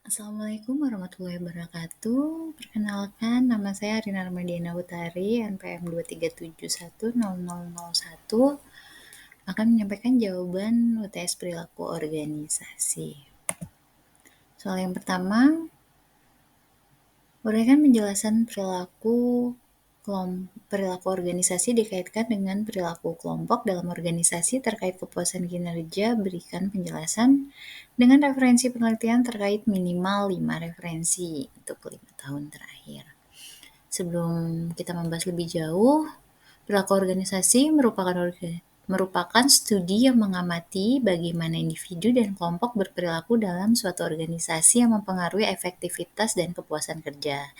Assalamualaikum warahmatullahi wabarakatuh. Perkenalkan, nama saya Arina Armadiana Utari, NPM 237100001, akan menyampaikan jawaban UTS perilaku organisasi. Soal yang pertama, uraikan penjelasan perilaku organisasi dikaitkan dengan perilaku kelompok dalam organisasi terkait kepuasan kinerja. Berikan penjelasan dengan referensi penelitian terkait minimal 5 referensi untuk 5 tahun terakhir. Sebelum kita membahas lebih jauh, perilaku organisasi merupakan studi yang mengamati bagaimana individu dan kelompok berperilaku dalam suatu organisasi yang mempengaruhi efektivitas dan kepuasan kerja.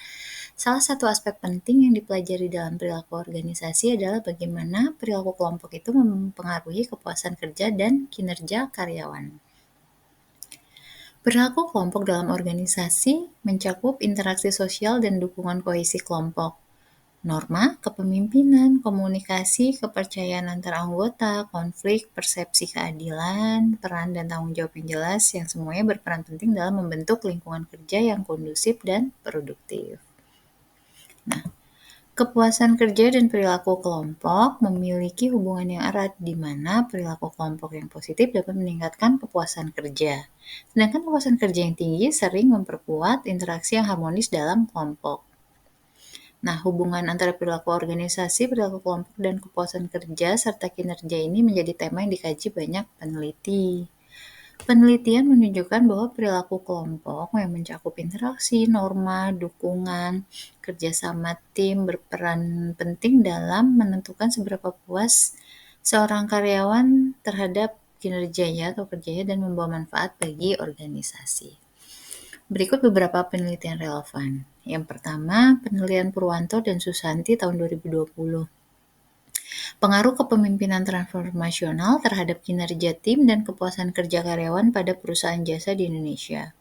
Salah satu aspek penting yang dipelajari dalam perilaku organisasi adalah bagaimana perilaku kelompok itu mempengaruhi kepuasan kerja dan kinerja karyawan. Perilaku kelompok dalam organisasi mencakup interaksi sosial dan dukungan kohesi kelompok. Norma, kepemimpinan, komunikasi, kepercayaan antar anggota, konflik, persepsi keadilan, peran dan tanggung jawab yang jelas yang semuanya berperan penting dalam membentuk lingkungan kerja yang kondusif dan produktif. Kepuasan kerja dan perilaku kelompok memiliki hubungan yang erat di mana perilaku kelompok yang positif dapat meningkatkan kepuasan kerja. Sedangkan kepuasan kerja yang tinggi sering memperkuat interaksi yang harmonis dalam kelompok. Nah, hubungan antara perilaku organisasi, perilaku kelompok, dan kepuasan kerja serta kinerja ini menjadi tema yang dikaji banyak peneliti. Penelitian menunjukkan bahwa perilaku kelompok yang mencakup interaksi, norma, dukungan, kerjasama tim berperan penting dalam menentukan seberapa puas seorang karyawan terhadap kinerjanya atau kerjanya dan membawa manfaat bagi organisasi. Berikut beberapa penelitian relevan. Yang pertama, penelitian Purwanto dan Susanti tahun 2020. Pengaruh kepemimpinan transformasional terhadap kinerja tim dan kepuasan kerja karyawan pada perusahaan jasa di Indonesia.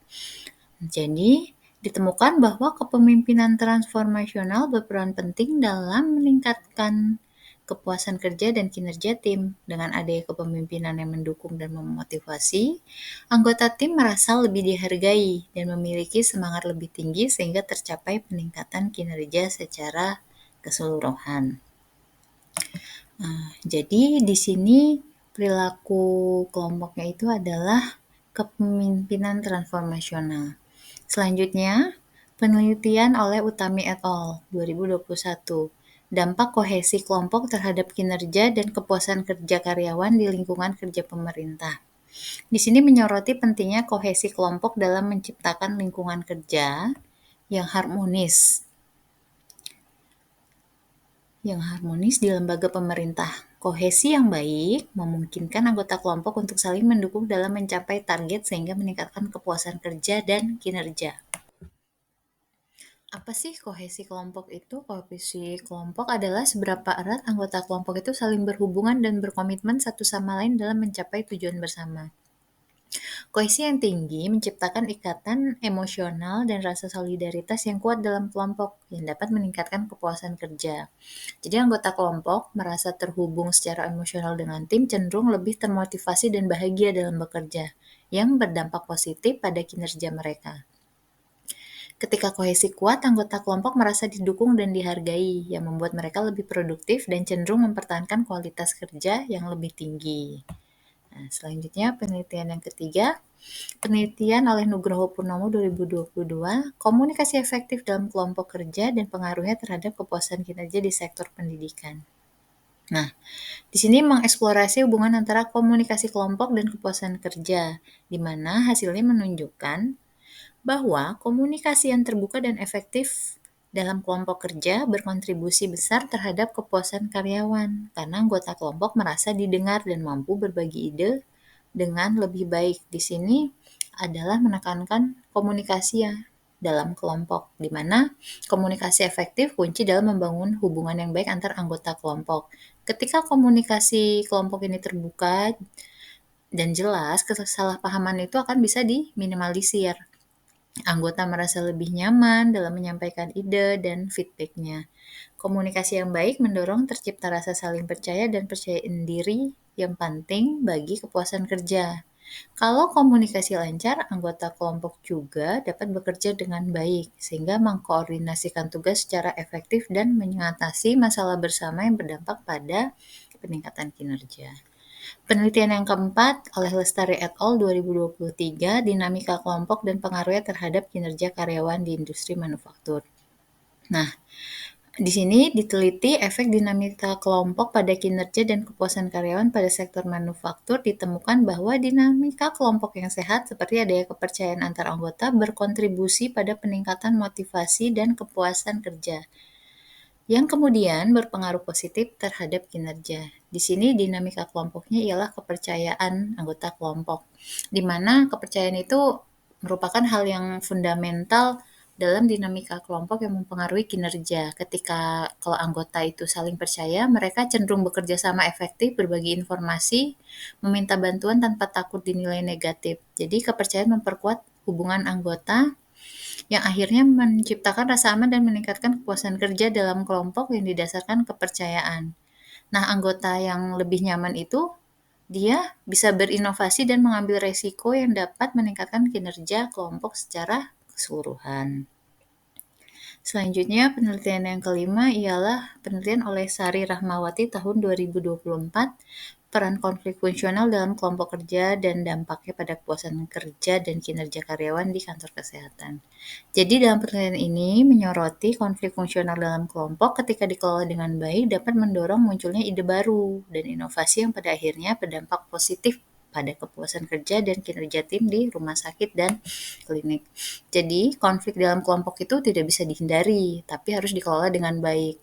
Jadi, ditemukan bahwa kepemimpinan transformasional berperan penting dalam meningkatkan kepuasan kerja dan kinerja tim. Dengan adanya kepemimpinan yang mendukung dan memotivasi, anggota tim merasa lebih dihargai dan memiliki semangat lebih tinggi sehingga tercapai peningkatan kinerja secara keseluruhan. Jadi di sini perilaku kelompoknya itu adalah kepemimpinan transformasional. Selanjutnya, penelitian oleh Utami et al. 2021. Dampak kohesi kelompok terhadap kinerja dan kepuasan kerja karyawan di lingkungan kerja pemerintah. Di sini menyoroti pentingnya kohesi kelompok dalam menciptakan lingkungan kerja yang harmonis di lembaga pemerintah. Kohesi yang baik memungkinkan anggota kelompok untuk saling mendukung dalam mencapai target sehingga meningkatkan kepuasan kerja dan kinerja. Apa sih kohesi kelompok itu? Kohesi kelompok adalah seberapa erat anggota kelompok itu saling berhubungan dan berkomitmen satu sama lain dalam mencapai tujuan bersama. Kohesi yang tinggi menciptakan ikatan emosional dan rasa solidaritas yang kuat dalam kelompok yang dapat meningkatkan kepuasan kerja. Jadi anggota kelompok merasa terhubung secara emosional dengan tim cenderung lebih termotivasi dan bahagia dalam bekerja, yang berdampak positif pada kinerja mereka. Ketika kohesi kuat, anggota kelompok merasa didukung dan dihargai, yang membuat mereka lebih produktif dan cenderung mempertahankan kualitas kerja yang lebih tinggi. Nah, selanjutnya penelitian yang ketiga, penelitian oleh Nugroho Purnomo 2022, komunikasi efektif dalam kelompok kerja dan pengaruhnya terhadap kepuasan kinerja di sektor pendidikan. Nah, di sini mengeksplorasi hubungan antara komunikasi kelompok dan kepuasan kerja, di mana hasilnya menunjukkan bahwa komunikasi yang terbuka dan efektif dalam kelompok kerja berkontribusi besar terhadap kepuasan karyawan, karena anggota kelompok merasa didengar dan mampu berbagi ide dengan lebih baik. Di sini adalah menekankan komunikasi ya dalam kelompok, di mana komunikasi efektif kunci dalam membangun hubungan yang baik antar anggota kelompok. Ketika komunikasi kelompok ini terbuka dan jelas, kesalahpahaman itu akan bisa diminimalisir. Anggota merasa lebih nyaman dalam menyampaikan ide dan feedback-nya. Komunikasi yang baik mendorong tercipta rasa saling percaya dan percaya diri yang penting bagi kepuasan kerja. Kalau komunikasi lancar, anggota kelompok juga dapat bekerja dengan baik, sehingga mengkoordinasikan tugas secara efektif dan mengatasi masalah bersama yang berdampak pada peningkatan kinerja. Penelitian yang keempat oleh Lestari et al. 2023, dinamika kelompok dan pengaruhnya terhadap kinerja karyawan di industri manufaktur. Nah, di sini diteliti efek dinamika kelompok pada kinerja dan kepuasan karyawan pada sektor manufaktur. Ditemukan bahwa dinamika kelompok yang sehat seperti adanya kepercayaan antar anggota berkontribusi pada peningkatan motivasi dan kepuasan kerja, yang kemudian berpengaruh positif terhadap kinerja. Di sini dinamika kelompoknya ialah kepercayaan anggota kelompok, di mana kepercayaan itu merupakan hal yang fundamental dalam dinamika kelompok yang mempengaruhi kinerja. Ketika kalau anggota itu saling percaya, mereka cenderung bekerja sama efektif, berbagi informasi, meminta bantuan tanpa takut dinilai negatif. Jadi kepercayaan memperkuat hubungan anggota yang akhirnya menciptakan rasa aman dan meningkatkan kepuasan kerja dalam kelompok yang didasarkan kepercayaan. Nah, anggota yang lebih nyaman itu, dia bisa berinovasi dan mengambil resiko yang dapat meningkatkan kinerja kelompok secara keseluruhan. Selanjutnya, penelitian yang kelima ialah penelitian oleh Sari Rahmawati tahun 2024, peran konflik fungsional dalam kelompok kerja dan dampaknya pada kepuasan kerja dan kinerja karyawan di kantor kesehatan. Jadi dalam penelitian ini menyoroti konflik fungsional dalam kelompok ketika dikelola dengan baik dapat mendorong munculnya ide baru dan inovasi yang pada akhirnya berdampak positif pada kepuasan kerja dan kinerja tim di rumah sakit dan klinik. Jadi konflik dalam kelompok itu tidak bisa dihindari, tapi harus dikelola dengan baik.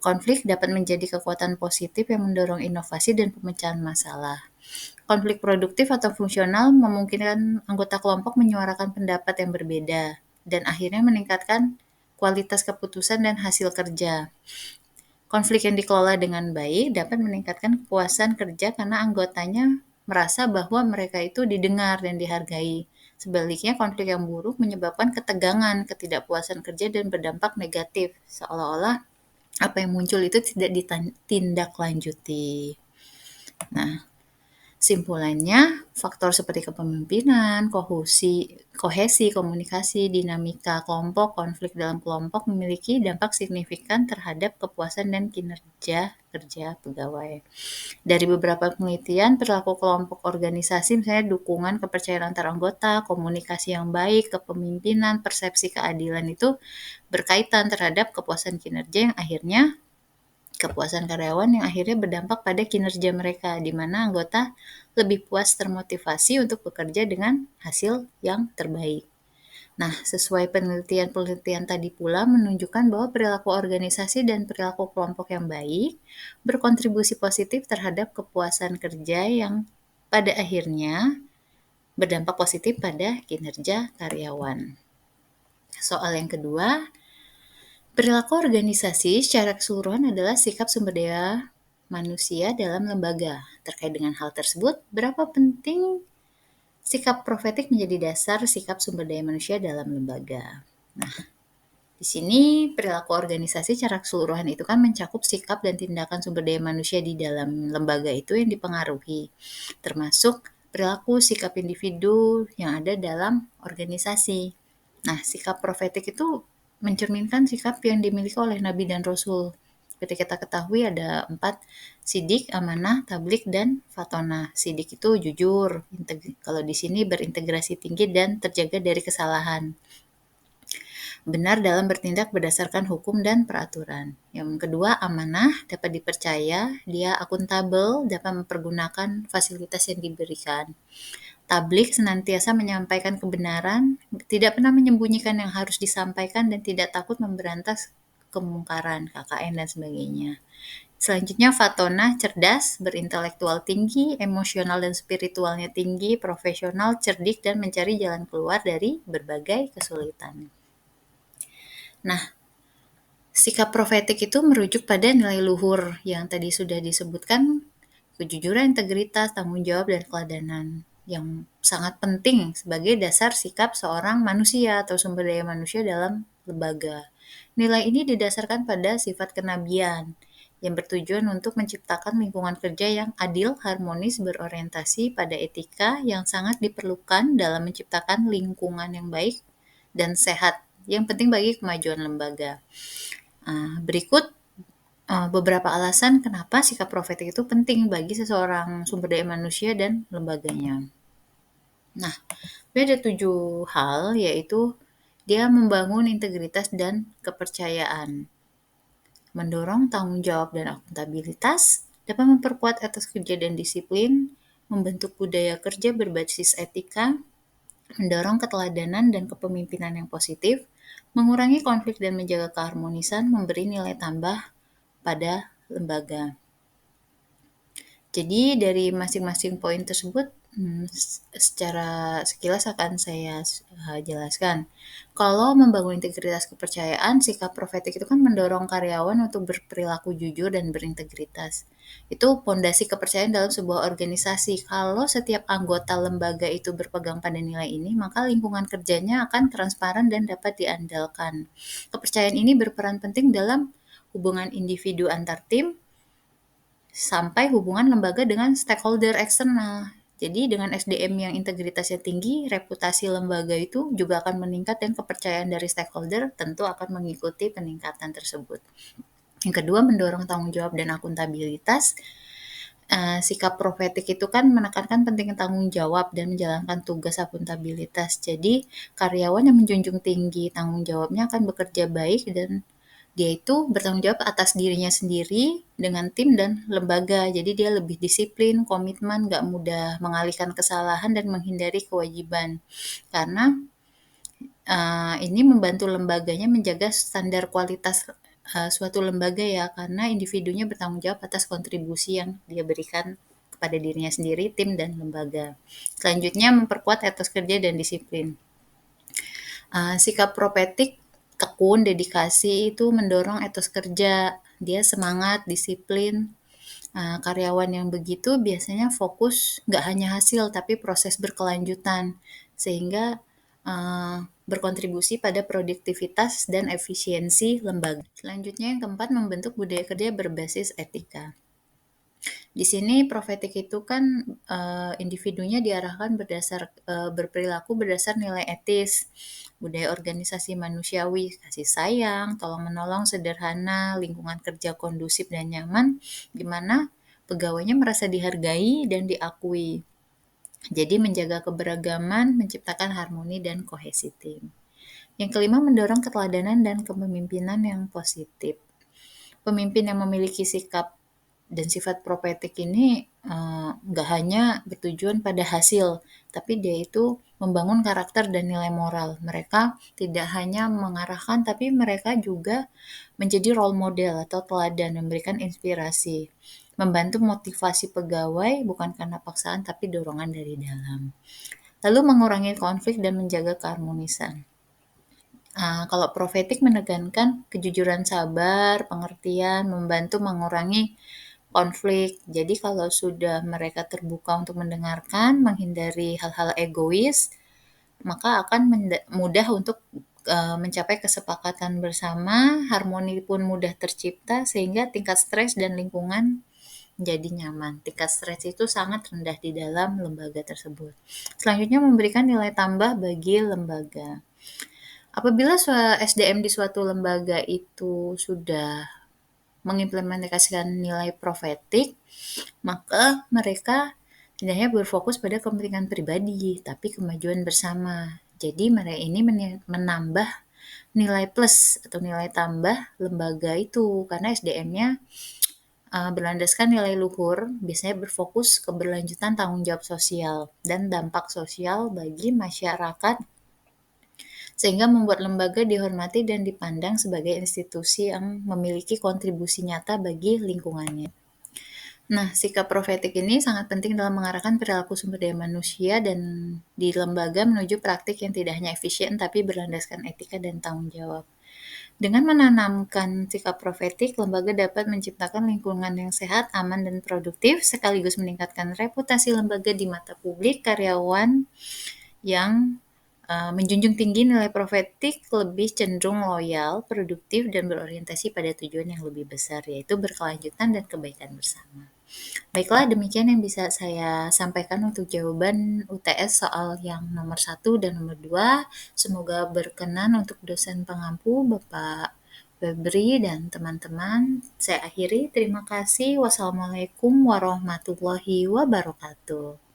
Konflik dapat menjadi kekuatan positif yang mendorong inovasi dan pemecahan masalah. Konflik produktif atau fungsional memungkinkan anggota kelompok menyuarakan pendapat yang berbeda dan akhirnya meningkatkan kualitas keputusan dan hasil kerja. Konflik yang dikelola dengan baik dapat meningkatkan kepuasan kerja karena anggotanya merasa bahwa mereka itu didengar dan dihargai. Sebaliknya, konflik yang buruk menyebabkan ketegangan, ketidakpuasan kerja dan berdampak negatif, seolah-olah apa yang muncul itu tidak ditindaklanjuti. Nah, simpulannya, faktor seperti kepemimpinan, kohesi, komunikasi, dinamika kelompok, konflik dalam kelompok memiliki dampak signifikan terhadap kepuasan dan kinerja kerja pegawai. Dari beberapa penelitian, perilaku kelompok organisasi, misalnya dukungan, kepercayaan antar anggota, komunikasi yang baik, kepemimpinan, persepsi keadilan itu berkaitan terhadap kepuasan kinerja yang akhirnya kepuasan karyawan yang akhirnya berdampak pada kinerja mereka, di mana anggota lebih puas termotivasi untuk bekerja dengan hasil yang terbaik. Nah, sesuai penelitian-penelitian tadi pula menunjukkan bahwa perilaku organisasi dan perilaku kelompok yang baik berkontribusi positif terhadap kepuasan kerja yang pada akhirnya berdampak positif pada kinerja karyawan. Soal yang kedua, perilaku organisasi secara keseluruhan adalah sikap sumber daya manusia dalam lembaga. Terkait dengan hal tersebut, berapa penting sikap profetik menjadi dasar sikap sumber daya manusia dalam lembaga. Nah, di sini perilaku organisasi secara keseluruhan itu kan mencakup sikap dan tindakan sumber daya manusia di dalam lembaga itu yang dipengaruhi, termasuk perilaku sikap individu yang ada dalam organisasi. Nah, sikap profetik itu mencerminkan sikap yang dimiliki oleh Nabi dan Rasul. Seperti kita ketahui ada 4, sidik, amanah, tablik, dan fatonah. Sidik itu jujur, kalau di sini berintegrasi tinggi dan terjaga dari kesalahan. Benar dalam bertindak berdasarkan hukum dan peraturan. Yang kedua, amanah, dapat dipercaya, dia akuntabel, dapat mempergunakan fasilitas yang diberikan. Tablik senantiasa menyampaikan kebenaran, tidak pernah menyembunyikan yang harus disampaikan dan tidak takut memberantas kemungkaran, KKN dan sebagainya. Selanjutnya Fatona, cerdas, berintelektual tinggi, emosional dan spiritualnya tinggi, profesional, cerdik dan mencari jalan keluar dari berbagai kesulitan. Nah, sikap profetik itu merujuk pada nilai luhur yang tadi sudah disebutkan, kejujuran, integritas, tanggung jawab, dan keladanan yang sangat penting sebagai dasar sikap seorang manusia atau sumber daya manusia dalam lembaga. Nilai ini didasarkan pada sifat kenabian yang bertujuan untuk menciptakan lingkungan kerja yang adil, harmonis, berorientasi pada etika yang sangat diperlukan dalam menciptakan lingkungan yang baik dan sehat, yang penting bagi kemajuan lembaga. Berikut beberapa alasan kenapa sikap profetik itu penting bagi seseorang sumber daya manusia dan lembaganya. Nah, ada 7 hal, yaitu dia membangun integritas dan kepercayaan, mendorong tanggung jawab dan akuntabilitas, dapat memperkuat etos kerja dan disiplin, membentuk budaya kerja berbasis etika, mendorong keteladanan dan kepemimpinan yang positif, mengurangi konflik dan menjaga keharmonisan, memberi nilai tambah pada lembaga. Jadi dari masing-masing poin tersebut secara sekilas akan saya jelaskan. Kalau membangun integritas kepercayaan, sikap profetik itu kan mendorong karyawan untuk berperilaku jujur dan berintegritas. Itu pondasi kepercayaan dalam sebuah organisasi. Kalau setiap anggota lembaga itu berpegang pada nilai ini, maka lingkungan kerjanya akan transparan dan dapat diandalkan. Kepercayaan ini berperan penting dalam hubungan individu antar tim, sampai hubungan lembaga dengan stakeholder eksternal. Jadi dengan SDM yang integritasnya tinggi, reputasi lembaga itu juga akan meningkat dan kepercayaan dari stakeholder tentu akan mengikuti peningkatan tersebut. Yang kedua, mendorong tanggung jawab dan akuntabilitas. Sikap profetik itu kan menekankan pentingnya tanggung jawab dan menjalankan tugas akuntabilitas. Jadi karyawan yang menjunjung tinggi tanggung jawabnya akan bekerja baik dan dia itu bertanggung jawab atas dirinya sendiri dengan tim dan lembaga. Jadi dia lebih disiplin, komitmen, gak mudah mengalihkan kesalahan dan menghindari kewajiban. Karena ini membantu lembaganya menjaga standar kualitas suatu lembaga ya, karena individunya bertanggung jawab atas kontribusi yang dia berikan kepada dirinya sendiri, tim, dan lembaga. Selanjutnya, memperkuat etos kerja dan disiplin. Sikap profetik tekun, dedikasi itu mendorong etos kerja. Dia semangat, disiplin. Karyawan yang begitu biasanya fokus nggak hanya hasil, tapi proses berkelanjutan. Sehingga berkontribusi pada produktivitas dan efisiensi lembaga. Selanjutnya yang keempat, membentuk budaya kerja berbasis etika. Di sini profetik itu kan individunya diarahkan berperilaku berdasar nilai etis, budaya organisasi manusiawi, kasih sayang, tolong menolong, sederhana, lingkungan kerja kondusif dan nyaman, di mana pegawainya merasa dihargai dan diakui. Jadi menjaga keberagaman, menciptakan harmoni dan kohesi tim. Yang kelima, mendorong keteladanan dan kepemimpinan yang positif. Pemimpin yang memiliki sikap dan sifat profetik ini nggak hanya bertujuan pada hasil, tapi dia itu membangun karakter dan nilai moral. Mereka tidak hanya mengarahkan, tapi mereka juga menjadi role model atau teladan, memberikan inspirasi, membantu motivasi pegawai bukan karena paksaan, tapi dorongan dari dalam. Lalu mengurangi konflik dan menjaga keharmonisan. Kalau profetik menekankan kejujuran, sabar, pengertian, membantu mengurangi konflik. Jadi kalau sudah mereka terbuka untuk mendengarkan, menghindari hal-hal egois, maka akan mudah untuk mencapai kesepakatan bersama, harmoni pun mudah tercipta, sehingga tingkat stres dan lingkungan menjadi nyaman. Tingkat stres itu sangat rendah di dalam lembaga tersebut. Selanjutnya, memberikan nilai tambah bagi lembaga. Apabila SDM di suatu lembaga itu sudah mengimplementasikan nilai profetik, maka mereka tidak hanya berfokus pada kepentingan pribadi, tapi kemajuan bersama. Jadi mereka ini menambah nilai plus atau nilai tambah lembaga itu, karena SDM-nya berlandaskan nilai luhur, biasanya berfokus keberlanjutan tanggung jawab sosial dan dampak sosial bagi masyarakat, sehingga membuat lembaga dihormati dan dipandang sebagai institusi yang memiliki kontribusi nyata bagi lingkungannya. Nah, sikap profetik ini sangat penting dalam mengarahkan perilaku sumber daya manusia dan di lembaga menuju praktik yang tidak hanya efisien tapi berlandaskan etika dan tanggung jawab. Dengan menanamkan sikap profetik, lembaga dapat menciptakan lingkungan yang sehat, aman, dan produktif, sekaligus meningkatkan reputasi lembaga di mata publik, karyawan yang menjunjung tinggi nilai profetik, lebih cenderung loyal, produktif, dan berorientasi pada tujuan yang lebih besar, yaitu berkelanjutan dan kebaikan bersama. Baiklah, demikian yang bisa saya sampaikan untuk jawaban UTS soal yang nomor 1 dan nomor 2. Semoga berkenan untuk dosen pengampu Bapak Febri dan teman-teman. Saya akhiri, terima kasih. Wassalamualaikum warahmatullahi wabarakatuh.